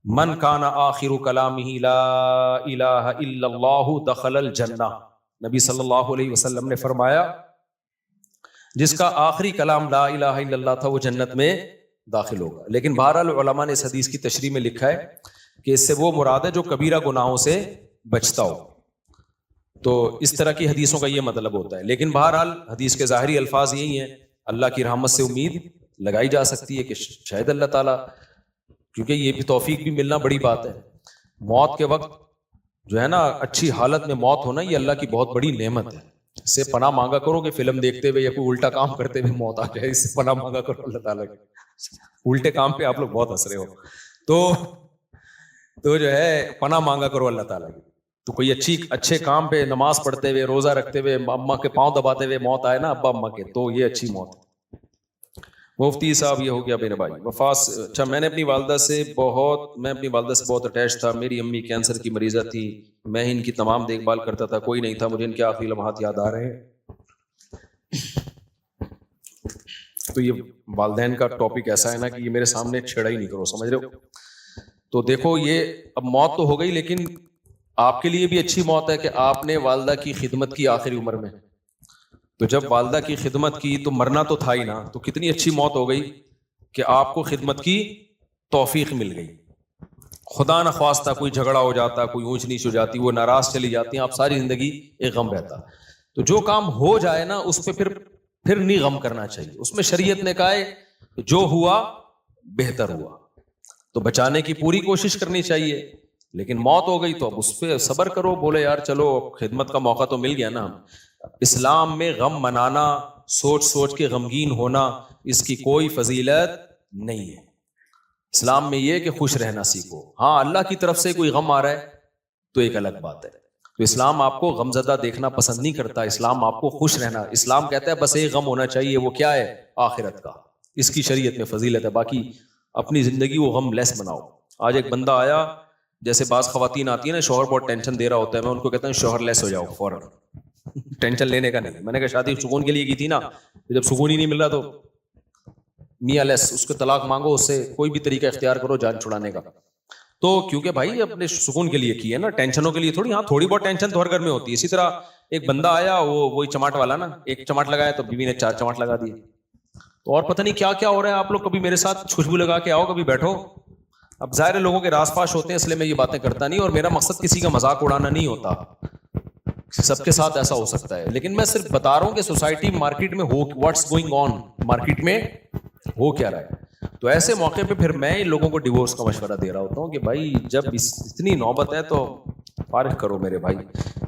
من کان آخر کلامہ لا الہ الا اللہ دخل الجنہ، نبی صلی اللہ علیہ وسلم نے فرمایا جس کا آخری کلام لا الہ الا اللہ تھا وہ جنت میں داخل ہوگا۔ لیکن بہرحال علماء نے اس حدیث کی تشریح میں لکھا ہے کہ اس سے وہ مراد ہے جو کبیرہ گناہوں سے بچتا ہو، تو اس طرح کی حدیثوں کا یہ مطلب ہوتا ہے۔ لیکن بہرحال حدیث کے ظاہری الفاظ یہی ہیں، اللہ کی رحمت سے امید لگائی جا سکتی ہے کہ شاید اللہ تعالیٰ، کیونکہ یہ بھی توفیق بھی ملنا بڑی بات ہے۔ موت کے وقت جو ہے نا اچھی حالت میں موت ہونا، یہ اللہ کی بہت بڑی نعمت ہے۔ اس سے پناہ مانگا کرو کہ فلم دیکھتے ہوئے یا کوئی الٹا کام کرتے ہوئے موت آ جائے، اس سے پناہ مانگا کرو اللہ تعالیٰ کی۔ الٹے کام پہ آپ لوگ بہت ہنس رہے ہو، تو جو ہے پناہ مانگا کرو اللہ تعالیٰ کی۔ تو کوئی اچھے کام پہ نماز پڑھتے ہوئے، روزہ رکھتے ہوئے، اماں کے پاؤں دباتے ہوئے موت آئے نا، ابا اماں کے، تو یہ اچھی موت ہے۔ مفتی صاحب یہ ہو گیا میرے بھائی وفاس، اچھا میں اپنی والدہ سے بہت اٹیچ تھا، میری امی کینسر کی مریضہ تھی، میں ان کی تمام دیکھ بھال کرتا تھا، کوئی نہیں تھا، مجھے ان کے آخری لمحات یاد آ رہے ہیں۔ تو یہ والدین کا ٹاپک ایسا ہے نا کہ یہ میرے سامنے چھیڑا ہی نہیں کرو، سمجھ رہے ہو؟ تو دیکھو یہ اب موت تو ہو گئی، لیکن آپ کے لیے بھی اچھی موت ہے کہ آپ نے والدہ کی خدمت کی آخری عمر میں۔ تو جب والدہ کی خدمت کی تو مرنا تو تھا ہی نا، تو کتنی اچھی موت ہو گئی کہ آپ کو خدمت کی توفیق مل گئی۔ خدا نخواستہ کوئی جھگڑا ہو جاتا، کوئی اونچ نیچ ہو جاتی، وہ ناراض چلی جاتی ہیں، آپ ساری زندگی ایک غم رہتا۔ تو جو کام ہو جائے نا اس پہ پھر نہیں غم کرنا چاہیے، اس میں شریعت نے کہا ہے جو ہوا بہتر ہوا، تو بچانے کی پوری کوشش کرنی چاہیے۔ لیکن موت ہو گئی تو اب اس پہ صبر کرو، بولے یار چلو خدمت کا موقع تو مل گیا نا۔ اسلام میں غم منانا، سوچ کے غمگین ہونا، اس کی کوئی فضیلت نہیں ہے۔ اسلام میں یہ کہ خوش رہنا سیکھو۔ ہاں اللہ کی طرف سے کوئی غم آ رہا ہے تو ایک الگ بات ہے، تو اسلام آپ کو غم زدہ دیکھنا پسند نہیں کرتا، اسلام آپ کو خوش رہنا، اسلام کہتا ہے بس ایک غم ہونا چاہیے، وہ کیا ہے؟ آخرت کا۔ اس کی شریعت میں فضیلت ہے، باقی اپنی زندگی وہ غم لیس بناؤ۔ آج ایک بندہ آیا، جیسے بعض خواتین آتی ہیں نا، شوہر بہت ٹینشن دے رہا ہوتا ہے، میں ان کو کہتا ہوں شوہر لیس ہو جاؤ فوراً، ٹینشن لینے کا نہیں۔ میں نے کہا شادی سکون کے لیے کی تھی نا، جب سکون ہی نہیں مل رہا تو میاں لیس، اس کو طلاق مانگو، اس سے کوئی بھی طریقہ اختیار کرو جان چھڑانے کا۔ تو کیونکہ بھائی اپنے سکون کے لیے کی ہے نا، ٹینشنوں کے لیے تھوڑی۔ ہاں تھوڑی بہت ٹینشن تو ہر گھر میں ہوتی ہے۔ اسی طرح ایک بندہ آیا، وہی چماٹ والا نا، ایک چماٹ لگایا تو بیوی نے 4 چماٹ لگا دیے، تو اور پتہ نہیں کیا کیا ہو رہا ہے۔ آپ لوگ کبھی میرے ساتھ خوشبو لگا کے آؤ، کبھی بیٹھو۔ اب ظاہر لوگوں کے راز پاش ہوتے ہیں، اس لیے میں یہ باتیں کرتا نہیں، اور میرا مقصد کسی کا مذاق اڑانا نہیں ہوتا، سب کے ساتھ ایسا ہو سکتا ہے، لیکن میں صرف بتا رہا ہوں کہ سوسائٹی مارکیٹ میں ہو، واٹس گوئنگ آن، مارکیٹ میں ہو کیا رہا ہے۔ تو ایسے موقع پہ پھر میں لوگوں کو ڈیورس کا مشورہ دے رہا ہوتا ہوں کہ بھائی جب اتنی نوبت ہے تو فارغ کرو میرے بھائی۔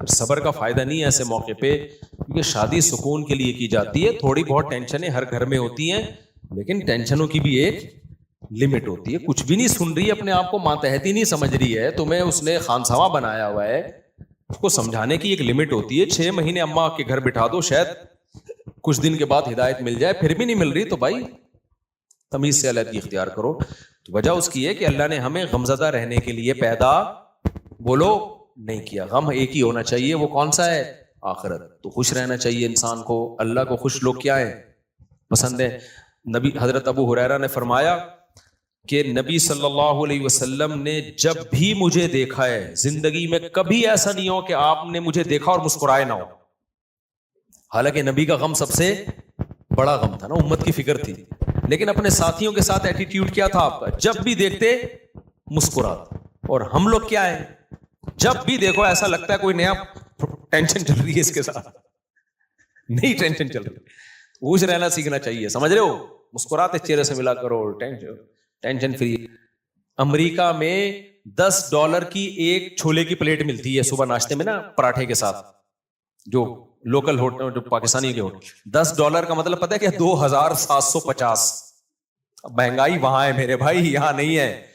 صبر کا فائدہ نہیں ہے ایسے موقع پہ، کیونکہ شادی سکون کے لیے کی جاتی ہے۔ تھوڑی بہت ٹینشنیں ہر گھر میں ہوتی ہیں، لیکن ٹینشنوں کی بھی ایک لمٹ ہوتی ہے۔ کچھ بھی نہیں سن رہی، اپنے آپ کو ماتحتی نہیں سمجھ رہی ہے، تمہیں اس نے خانساوا بنایا ہوا ہے، اس کو سمجھانے کی ایک لمٹ ہوتی ہے۔ 6 مہینے اماں کے گھر بٹھا دو، شاید کچھ دن کے بعد ہدایت مل جائے، پھر بھی نہیں مل رہی تو بھائی تمیز سے علیحدگی اختیار کرو۔ تو وجہ اس کی ہے کہ اللہ نے ہمیں غمزدہ رہنے کے لیے پیدا بولو نہیں کیا۔ غم ایک ہی ہونا چاہیے، وہ کون سا ہے؟ آخرت۔ تو خوش رہنا چاہیے انسان کو۔ اللہ کو خوش لوگ کیا ہیں؟ پسند ہے۔ نبی حضرت ابو ہریرہ نے فرمایا کہ نبی صلی اللہ علیہ وسلم نے جب بھی مجھے دیکھا ہے، زندگی میں کبھی ایسا نہیں ہو کہ آپ نے مجھے دیکھا اور مسکرائے نہ ہو۔ حالانکہ نبی کا غم سب سے بڑا غم تھا نا، امت کی فکر تھی، لیکن اپنے ساتھیوں کے ساتھ ایٹیٹیوڈ کیا تھا آپ کا؟ جب بھی دیکھتے مسکراتے۔ اور ہم لوگ کیا ہے؟ جب بھی دیکھو ایسا لگتا ہے کوئی نیا ٹینشن چل رہی ہے اس کے ساتھ، نئی ٹینشن چل رہی ہے۔ خوش رہنا سیکھنا چاہیے، سمجھ رہے ہو؟ مسکراتے چہرے سے ملا کرو، ٹینشن فری۔ امریکہ میں $10 کی ایک چھولے کی پلیٹ ملتی ہے صبح ناشتے میں نا، پراٹھے کے ساتھ، جو لوکل ہوٹل، جو پاکستانی کے ہوٹل۔ $10 کا مطلب پتہ ہے کہ 2750۔ مہنگائی وہاں ہے میرے بھائی، یہاں نہیں ہے۔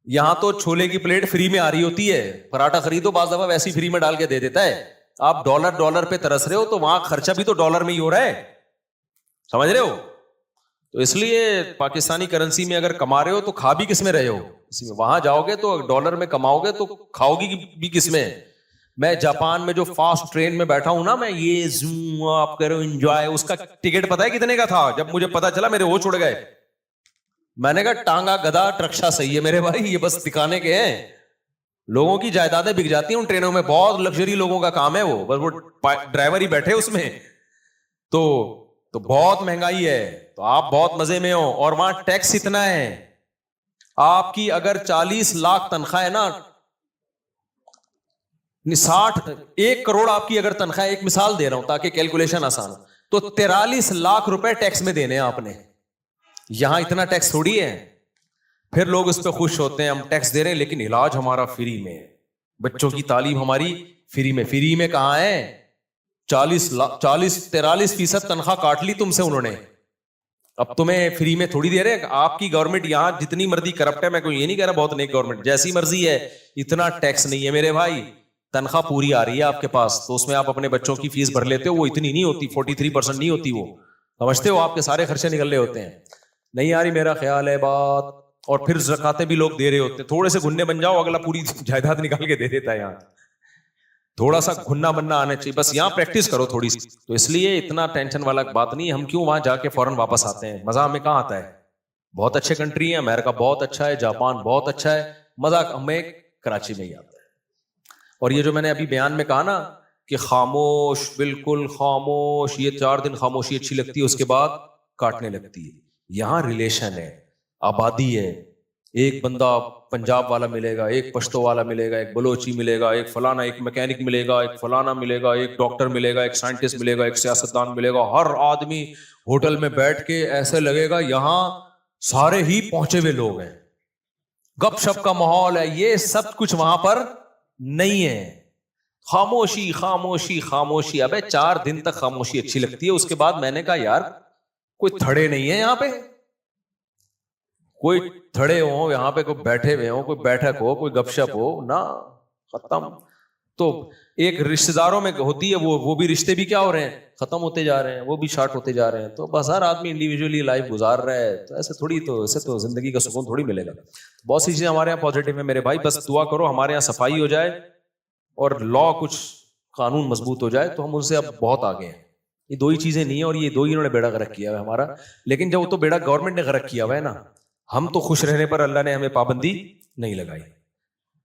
یہاں تو چھولے کی پلیٹ فری میں آ رہی ہوتی ہے، پراٹھا خریدو بعض دفعہ ویسے ہی فری میں ڈال کے دے دیتا ہے۔ آپ ڈالر پہ ترس رہے ہو، تو وہاں خرچہ بھی تو ڈالر میں ہی ہو رہا ہے، سمجھ رہے ہو؟ تو اس لیے پاکستانی کرنسی میں اگر کما رہے ہو تو کھا بھی کس میں رہے ہو؟ اسی میں۔ وہاں جاؤ گے تو ڈالر میں کماؤ گے تو کھاؤ گی بھی کس میں؟ میں جاپان میں جو فاسٹ ٹرین میں بیٹھا ہوں نا، میں یہ آپ کرو انجوائے، اس کا ٹکٹ پتہ ہے کتنے کا تھا؟ جب مجھے پتا چلا میرے وہ چھوڑ گئے۔ میں نے کہا ٹانگا گدا رکشا صحیح ہے میرے بھائی, یہ بس دکھانے کے ہیں. لوگوں کی جائیدادیں بک جاتی ہیں ان ٹرینوں میں, بہت لگژری لوگوں کا کام ہے وہ, بس وہ ڈرائیور ہی بیٹھے اس میں, تو بہت مہنگائی ہے, تو آپ بہت مزے میں ہو. اور وہاں ٹیکس اتنا ہے, آپ کی اگر 40 لاکھ تنخواہ ہے نا, 1 کروڑ آپ کی اگر تنخواہ, ایک مثال دے رہا ہوں تاکہ کیلکولیشن آسان ہو, تو 43 لاکھ روپے ٹیکس میں دینے ہیں آپ نے. یہاں اتنا ٹیکس تھوڑی ہے. پھر لوگ اس پہ خوش ہوتے ہیں, ہم ٹیکس دے رہے ہیں لیکن علاج ہمارا فری میں ہے, بچوں کی تعلیم ہماری فری میں. فری میں کہاں ہے؟ 43% تنخواہ کاٹ لی تم سے انہوں نے, اب تمہیں فری میں تھوڑی دے رہے. آپ کی گورنمنٹ یہاں جتنی مرضی کرپٹ ہے, میں کوئی یہ نہیں کہہ رہا بہت نیک گورنمنٹ, جیسی مرضی ہے, اتنا ٹیکس نہیں ہے میرے بھائی. تنخواہ پوری آ رہی ہے آپ کے پاس, تو اس میں آپ اپنے بچوں کی فیس بھر لیتے ہو, وہ اتنی نہیں ہوتی, 43% نہیں ہوتی, وہ سمجھتے ہو آپ کے سارے خرچے نکل رہے ہوتے ہیں. نہیں آ رہی میرا خیال ہے بات. اور پھر زکاتیں بھی لوگ دے رہے ہوتے ہیں, تھوڑے سے گھننے بن جاؤ, اگلا پوری جائیداد نکال کے دے دیتا ہے. یہاں تھوڑا سا گھننا بننا آنا چاہیے, بس یہاں پریکٹس کرو تھوڑی سی. تو اس لیے اتنا ٹینشن والا بات نہیں. ہم کیوں وہاں جا کے فوراً واپس آتے ہیں؟ مزہ ہمیں کہاں آتا ہے؟ بہت اچھے کنٹری ہیں, امریکہ بہت اچھا ہے, جاپان بہت اچھا ہے, مزہ ہمیں کراچی میں ہی آتا ہے. اور یہ جو میں نے ابھی بیان میں کہا نا کہ خاموش, بالکل خاموش, یہ 4 دن خاموشی اچھی لگتی ہے, اس کے بعد کاٹنے لگتی ہے. یہاں ریلیشن ہے, آبادی ہے, ایک بندہ پنجاب والا ملے گا, ایک پشتو والا ملے گا, ایک بلوچی ملے گا, ایک فلانا, ایک میکینک ملے گا, ایک فلانا ملے گا, ایک ڈاکٹر ملے گا, ایک سائنٹسٹ ملے گا, ایک سیاستدان ملے گا. ہر آدمی ہوٹل میں بیٹھ کے ایسے لگے گا یہاں سارے ہی پہنچے ہوئے لوگ ہیں, گپ شپ کا ماحول ہے. یہ سب کچھ وہاں پر نہیں ہے. خاموشی خاموشی خاموشی. ابے 4 دن تک خاموشی اچھی لگتی ہے, اس کے بعد میں نے کہا یار کوئی تھڑے نہیں ہے یہاں پہ, کوئی تھڑے ہوں یہاں پہ, کوئی بیٹھے ہوئے ہوں, کوئی بیٹھک ہو, کوئی گپ شپ ہو نا, ختم. تو ایک رشتہ داروں میں ہوتی ہے وہ بھی رشتے بھی کیا ہو رہے ہیں, ختم ہوتے جا رہے ہیں, وہ بھی شارٹ ہوتے جا رہے ہیں. تو بس ہر آدمی انڈیویجولی لائف گزار رہا ہے, تو ایسے تھوڑی, تو ایسے تو زندگی کا سکون تھوڑی ملے گا. بہت سی چیزیں ہمارے یہاں پازیٹیو ہیں میرے بھائی, بس دعا کرو ہمارے یہاں صفائی ہو جائے اور لا کچھ قانون مضبوط ہو جائے, تو ہم ان سے اب بہت آگے ہیں. یہ 2 ہی چیزیں نہیں ہیں, اور یہ 2 ہی انہوں نے بیڑا غرق کیا ہے ہمارا. لیکن جب وہ تو بیڑا گورنمنٹ نے غرق کیا ہوا ہے نا, ہم تو خوش رہنے پر اللہ نے ہمیں پابندی نہیں لگائی.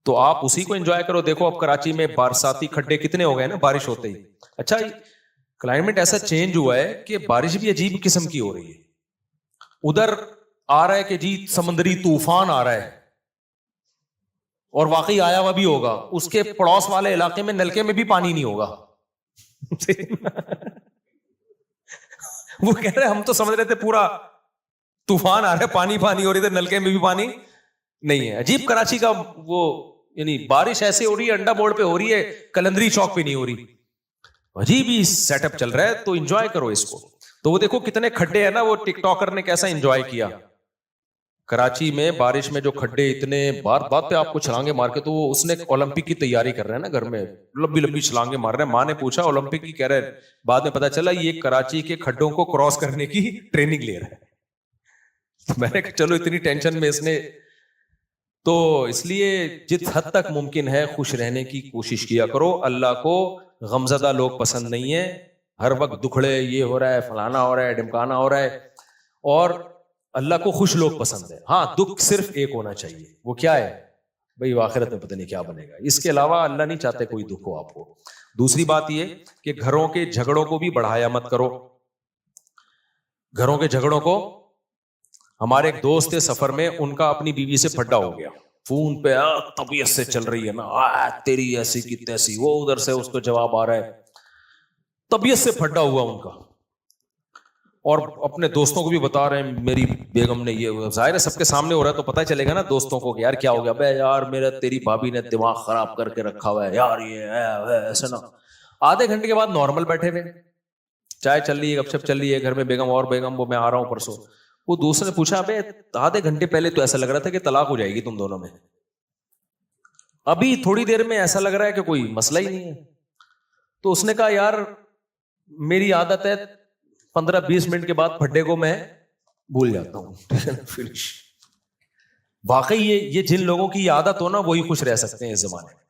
تو آپ اسی کو انجوائے کرو. دیکھو اب کراچی میں برساتی کھڈے کتنے ہو گئے نا بارش ہوتے ہی. اچھا کلائمیٹ ایسا چینج ہوا ہے کہ بارش بھی عجیب قسم کی ہو رہی ہے. ادھر آ رہا ہے کہ جی سمندری طوفان آ رہا ہے, اور واقعی آیا ہوا بھی ہوگا. اس کے پڑوس والے علاقے میں نلکے میں بھی پانی نہیں ہوگا. وہ کہہ رہے ہم تو سمجھ رہے تھے پورا طوفان آ رہا ہے, پانی پانی ہو رہی تھی, نلکے میں بھی پانی نہیں ہے. عجیب کراچی کا وہ, یعنی بارش ایسے ہو رہی ہے انڈا بورڈ پہ ہو رہی ہے, کلندری چوک پہ نہیں ہو رہی. عجیب ہی سیٹ اپ چل رہا ہے, تو انجوائے کرو اس کو. تو وہ دیکھو کتنے کھڈے ہیں نا, وہ ٹک ٹاکر نے کیسا انجوائے کیا کراچی میں بارش میں. جو کھڈے اتنے بات پہ آپ کو چھلانگے مار کے, تو وہ اس نے اولمپک کی تیاری کر رہے ہیں نا گھر میں, لمبی لمبی چھلانگے مار رہے ہیں. ماں نے پوچھا اولمپک کی, کہہ رہے بعد میں پتا چلا یہ کراچی کے کھڈوں کو کراس کرنے کی ٹریننگ لے رہا ہے. میں نے کہا چلو اتنی ٹینشن میں اس نے, تو اس لیے جس حد تک ممکن ہے خوش رہنے کی کوشش کیا کرو. اللہ کو غمزدہ لوگ پسند نہیں ہے, ہر وقت دکھڑے, یہ ہو رہا ہے, فلانا ہو رہا ہے, ڈمکانا ہو رہا ہے. اور اللہ کو خوش لوگ پسند ہے. ہاں دکھ صرف ایک ہونا چاہیے, وہ کیا ہے بھئی, آخرت میں پتہ نہیں کیا بنے گا. اس کے علاوہ اللہ نہیں چاہتے کوئی دکھ ہو آپ کو. دوسری بات یہ کہ گھروں کے جھگڑوں کو بھی بڑھایا مت کرو. گھروں کے جھگڑوں کو, ہمارے ایک دوست تھے سفر میں, ان کا اپنی بیوی سے پھڈا ہو گیا, فون پہ طبیعت سے چل رہی ہے نا, تیری ایسی کی تیسی, وہ ادھر سے اس کو جواب آ رہا ہے, طبیعت سے پھڈا ہوا ان کا. اور اپنے دوستوں کو بھی بتا رہے ہیں میری بیگم نے یہ, ظاہر ہے سب کے سامنے ہو رہا ہے تو پتہ چلے گا نا دوستوں کو کہ یار کیا ہو گیا. بے یار میرا تیری بھابھی نے دماغ خراب کر کے رکھا ہوا ہے یار, یہ ایسے نا. آدھے گھنٹے کے بعد نارمل بیٹھے ہوئے, چائے چل رہی ہے, گپ شپ چل رہی ہے, گھر میں بیگم اور بیگم, وہ میں آ رہا ہوں پرسوں. وہ دوسرے نے پوچھا بے آدھے گھنٹے پہلے تو ایسا لگ رہا تھا کہ طلاق ہو جائے گی تم دونوں میں, ابھی تھوڑی دیر میں ایسا لگ رہا ہے کہ کوئی مسئلہ ہی نہیں ہے. تو اس نے کہا یار میری عادت ہے 15-20 منٹ کے بعد پھڈے کو میں بھول جاتا ہوں. فنش. واقعی یہ جن لوگوں کی عادت ہو نا وہی خوش رہ سکتے ہیں اس زمانے میں.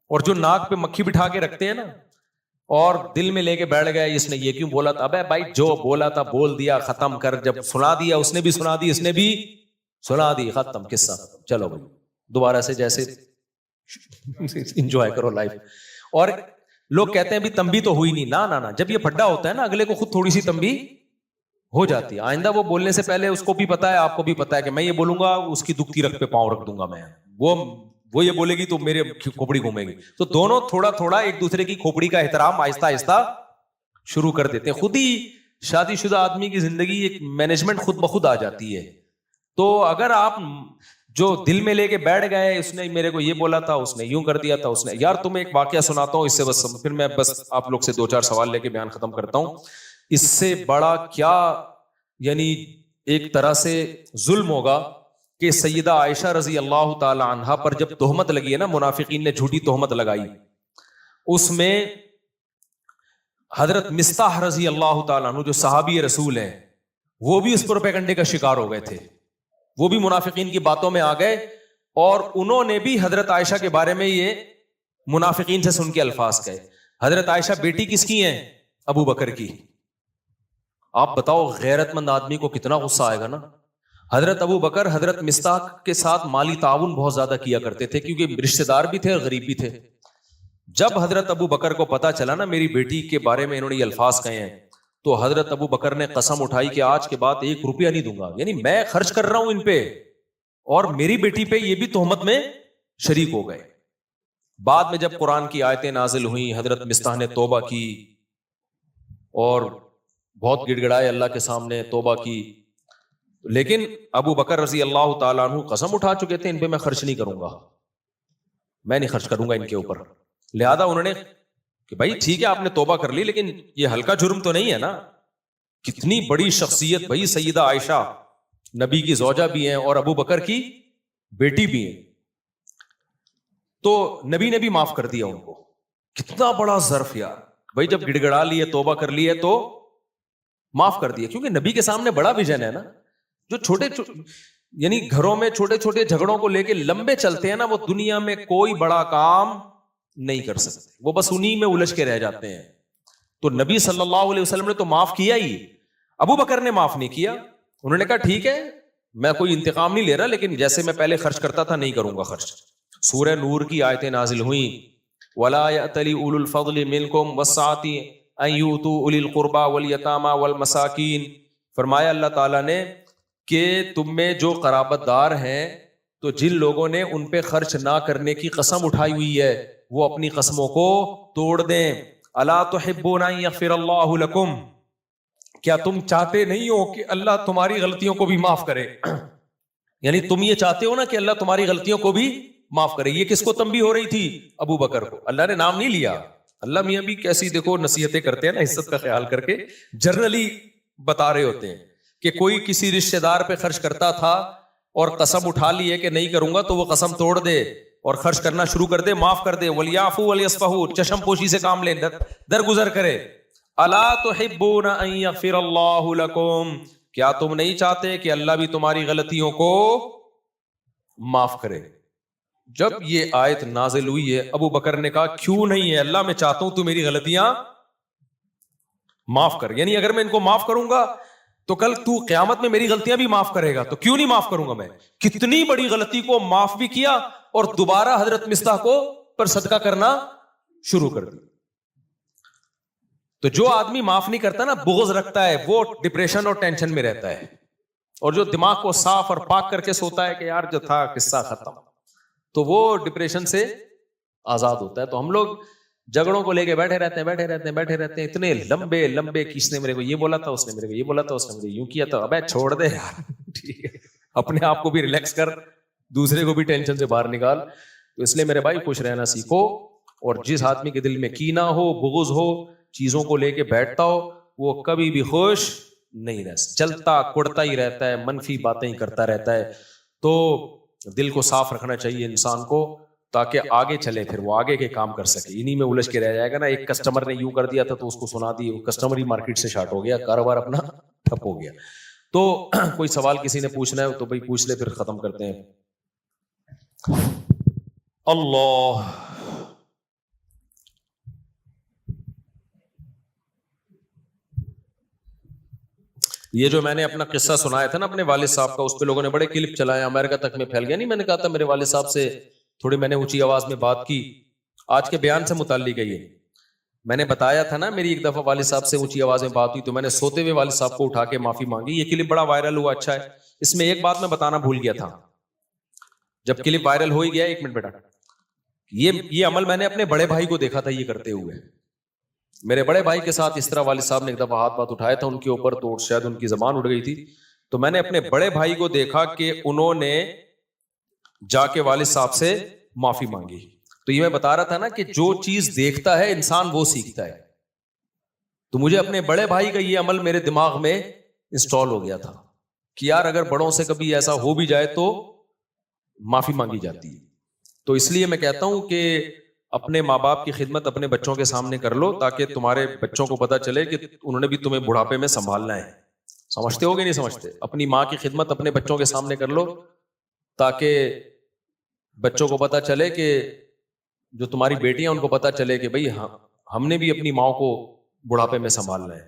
اور جو ناک پہ مکھی بٹھا کے رکھتے ہیں نا, اور دل میں لے کے بیٹھ گئے اس نے یہ کیوں بولا تھا, ابے بھائی جو بولا تھا بول دیا, ختم کر. جب سنا دیا اس نے بھی سنا دی, اس نے بھی سنا دی, ختم, قصہ ختم, چلو بھائی دوبارہ سے جیسے انجوائے کرو لائف. اور لوگ کہتے ہیں بھی تنبیہ تو ہوئی نہیں, نہ نہ, جب یہ پھڈا ہوتا ہے نا اگلے کو خود تھوڑی سی تنبیہ ہو جاتی ہے. آئندہ وہ بولنے سے پہلے اس کو بھی پتا ہے, آپ کو بھی پتا ہے کہ میں یہ بولوں گا اس کی دکھتی رکھ پہ پاؤں رکھ دوں گا میں, وہ یہ بولے گی تو میرے کھوپڑی گھومے گی. تو دونوں تھوڑا تھوڑا ایک دوسرے کی کھوپڑی کا احترام آہستہ آہستہ شروع کر دیتے ہیں. خود ہی شادی شدہ آدمی کی زندگی ایک مینجمنٹ خود بخود آ جاتی ہے. تو اگر آپ جو دل میں لے کے بیٹھ گئے, اس نے میرے کو یہ بولا تھا, اس نے یوں کر دیا تھا, اس نے, یار تمہیں ایک واقعہ سناتا ہوں اس سے بس پھر میں بس آپ لوگ سے 2-4 سوال لے کے بیان ختم کرتا ہوں. اس سے بڑا کیا یعنی ایک طرح سے ظلم ہوگا کہ سیدہ عائشہ رضی اللہ تعالی عنہا پر جب تہمت لگی ہے نا, منافقین نے جھوٹی تہمت لگائی, اس میں حضرت مصطح رضی اللہ تعالیٰ عنہ جو صحابی رسول ہیں وہ بھی اس پروپیگنڈے کا شکار ہو گئے تھے. وہ بھی منافقین کی باتوں میں آ گئے اور انہوں نے بھی حضرت عائشہ کے بارے میں یہ منافقین سے سن کے الفاظ کہے. حضرت عائشہ بیٹی کس کی ہیں؟ ابو بکر کی. آپ بتاؤ غیرت مند آدمی کو کتنا غصہ آئے گا نا. حضرت ابو بکر حضرت مصطح کے ساتھ مالی تعاون بہت زیادہ کیا کرتے تھے کیونکہ رشتہ دار بھی تھے اور غریب بھی تھے. جب حضرت ابو بکر کو پتا چلا نا میری بیٹی کے بارے میں انہوں نے یہ الفاظ کہے ہیں, تو حضرت ابو بکر نے قسم اٹھائی کہ آج کے بعد 1 روپیہ نہیں دوں گا. یعنی میں خرچ کر رہا ہوں ان پہ اور میری بیٹی پہ یہ بھی تہمت میں شریک ہو گئے. بعد میں جب قرآن کی آیتیں نازل ہوئیں, حضرت مصطح نے توبہ کی اور بہت گڑ گڑائے اللہ کے سامنے, توبہ کی. لیکن ابو بکر رضی اللہ تعالیٰ عنہ قسم اٹھا چکے تھے ان پہ میں خرچ نہیں کروں گا, میں نہیں خرچ کروں گا ان کے اوپر. لہذا انہوں نے کہ بھائی ٹھیک ہے آپ نے توبہ کر لی لیکن یہ ہلکا جرم تو نہیں ہے نا. کتنی بڑی شخصیت بھائی, سیدہ عائشہ نبی کی زوجہ بھی ہیں اور ابو بکر کی بیٹی بھی ہیں. تو نبی نے بھی معاف کر دیا ان کو. کتنا بڑا ظرف یار بھائی, جب گڑ گڑا لیے توبہ کر لی ہے تو معاف کر دیا. کیونکہ نبی کے سامنے بڑا ویژن ہے نا. جو چھوٹے یعنی گھروں میں چھوٹے چھوٹے جھگڑوں کو لے کے لمبے چلتے ہیں نا, وہ دنیا میں کوئی بڑا کام نہیں کر سکتے, وہ بس انہی میں الجھ کے رہ جاتے ہیں. تو نبی صلی اللہ علیہ وسلم نے تو معاف کیا ہی, ابو بکر نے معاف نہیں کیا. انہوں نے کہا ٹھیک ہے میں کوئی انتقام نہیں لے رہا, لیکن جیسے میں پہلے خرچ کرتا تھا نہیں کروں گا خرچ. سورہ نور کی آیتیں نازل ہوئیں, وَلَا يَأْتَلِ أُولُو الْفَضْلِ مِنْكُمْ وَالسَّعَةِ أَنْ يُؤْتُوا أُولِي الْقُرْبَى وَالْيَتَامَى وَالْمَسَاكِينَ. فرمایا اللہ تعالیٰ نے کہ تم میں جو قرابت دار ہیں تو جن لوگوں نے ان پہ خرچ نہ کرنے کی قسم اٹھائی ہوئی ہے وہ اپنی قسموں کو توڑ دیں. الا تحبون ان یغفر اللہ لکم, کیا تم چاہتے نہیں ہو کہ اللہ تمہاری غلطیوں کو بھی معاف کرے. یعنی تم یہ چاہتے ہو نا کہ اللہ تمہاری غلطیوں کو بھی معاف کرے. یہ کس کو تنبیہ ہو رہی تھی؟ ابو بکر کو. اللہ نے نام نہیں لیا. اللہ میاں بھی کیسی دیکھو نصیحتیں کرتے ہیں نا, عزت کا خیال کر کے جنرلی بتا رہے ہوتے ہیں کہ کوئی کسی رشتہ دار پہ خرچ کرتا تھا اور قسم اٹھا لی ہے کہ نہیں کروں گا, تو وہ قسم توڑ دے اور خرچ کرنا شروع کر دے, معاف کر دے. وَلْيَعْفُوا وَلْيَصْفَحُوا, چشم پوشی سے کام لیں, درگزر کرے. الا تحبون ان یغفر اللہ لکم, کیا تم نہیں چاہتے کہ اللہ بھی تمہاری غلطیوں کو معاف کرے. جب یہ آیت نازل ہوئی ہے ابو بکر نے کہا کیوں نہیں ہے اللہ, میں چاہتا ہوں تو میری غلطیاں معاف کر. یعنی اگر میں ان کو معاف کروں گا تو کل تو قیامت میں میری غلطیاں بھی معاف کرے گا, تو کیوں نہیں معاف کروں گا میں. کتنی بڑی غلطی کو معاف بھی کیا اور دوبارہ حضرت مصطح کو پر صدقہ کرنا شروع کر دیا. تو جو آدمی معاف نہیں کرتا نا, بغض رکھتا ہے, وہ ڈپریشن اور ٹینشن میں رہتا ہے. اور جو دماغ کو صاف اور پاک کر کے سوتا ہے کہ یار جو تھا قصہ ختم, تو وہ ڈپریشن سے آزاد ہوتا ہے. تو ہم لوگ جھگڑوں کو لے کے بیٹھے رہتے ہیں اتنے لمبے لمبے, کس نے میرے کو یہ بولا تھا, اس نے میرے کو یہ بولا تھا, اس نے مجھے یوں کیا تھا. ابے چھوڑ دے یار, ٹھیک ہے اپنے آپ کو بھی ریلیکس کر, دوسرے کو بھی ٹینشن سے باہر نکال. تو اس لیے میرے بھائی خوش رہنا سیکھو, اور جس آدمی کے دل میں کینہ ہو, بغض ہو, چیزوں کو لے کے بیٹھتا ہو, وہ کبھی بھی خوش نہیں رہ سکتا, چلتا کڑتا ہی رہتا ہے, منفی باتیں ہی کرتا رہتا ہے. تو دل کو صاف رکھنا چاہیے انسان کو تاکہ آگے چلے, پھر وہ آگے کے کام کر سکے. انہی میں الجھ کے رہ جائے گا نا. ایک کسٹمر نے یوں کر دیا تھا تو اس کو سنا دی, کسٹمر ہی مارکیٹ سے شارٹ ہو گیا, کاروبار اپنا ٹھپ ہو گیا. تو کوئی سوال کسی نے پوچھنا ہے تو بھائی پوچھ لے, پھر ختم کرتے ہیں. اللہ یہ جو میں نے اپنا قصہ سنایا تھا نا اپنے والد صاحب کا, اس پہ لوگوں نے بڑے کلپ چلائے, امریکہ تک میں پھیل گیا. نہیں, میں نے کہا تھا میرے والد صاحب سے تھوڑی میں نے اونچی آواز میں بات کی, آج کے بیان سے متعلق ہے یہ. میں نے بتایا تھا نا میری ایک دفعہ والد صاحب سے اونچی آواز میں بات ہوئی تو میں نے سوتے ہوئے والد صاحب کو اٹھا کے معافی مانگی. یہ کلپ بڑا وائرل ہوا, اچھا ہے. اس میں ایک بات میں بتانا بھول گیا تھا, جب کلپ وائرل ہو ہی گیا, ایک منٹ بیٹا, یہ عمل میں نے اپنے بڑے بھائی کو دیکھا تھا یہ کرتے ہوئے. میرے بڑے بھائی کے ساتھ اس طرح والد صاحب نے ایک دفعہ ہاتھ بات اٹھایا تھا ان کے اوپر, تو شاید ان کی زبان اڑ گئی تھی. تو میں نے اپنے بڑے بھائی کو دیکھا کہ انہوں نے جا کے والد صاحب سے معافی مانگی. تو یہ میں بتا رہا تھا نا کہ جو چیز دیکھتا ہے انسان وہ سیکھتا ہے. تو مجھے اپنے بڑے بھائی کا یہ عمل میرے دماغ میں انسٹال ہو گیا تھا کہ یار اگر بڑوں سے کبھی ایسا ہو بھی جائے تو معافی مانگی جاتی ہے. تو اس لیے میں کہتا ہوں کہ اپنے ماں باپ کی خدمت اپنے بچوں کے سامنے کر لو تاکہ تمہارے بچوں کو پتا چلے کہ انہوں نے بھی تمہیں بڑھاپے میں سنبھالنا ہے. سمجھتے ہو گے نہیں سمجھتے؟ اپنی ماں کی خدمت اپنے بچوں کے سامنے کر لو تاکہ بچوں کو پتا چلے کہ جو تمہاری بیٹیاں ان کو پتا چلے کہ بھئی ہم نے بھی اپنی ماں کو بڑھاپے میں سنبھالنا ہے.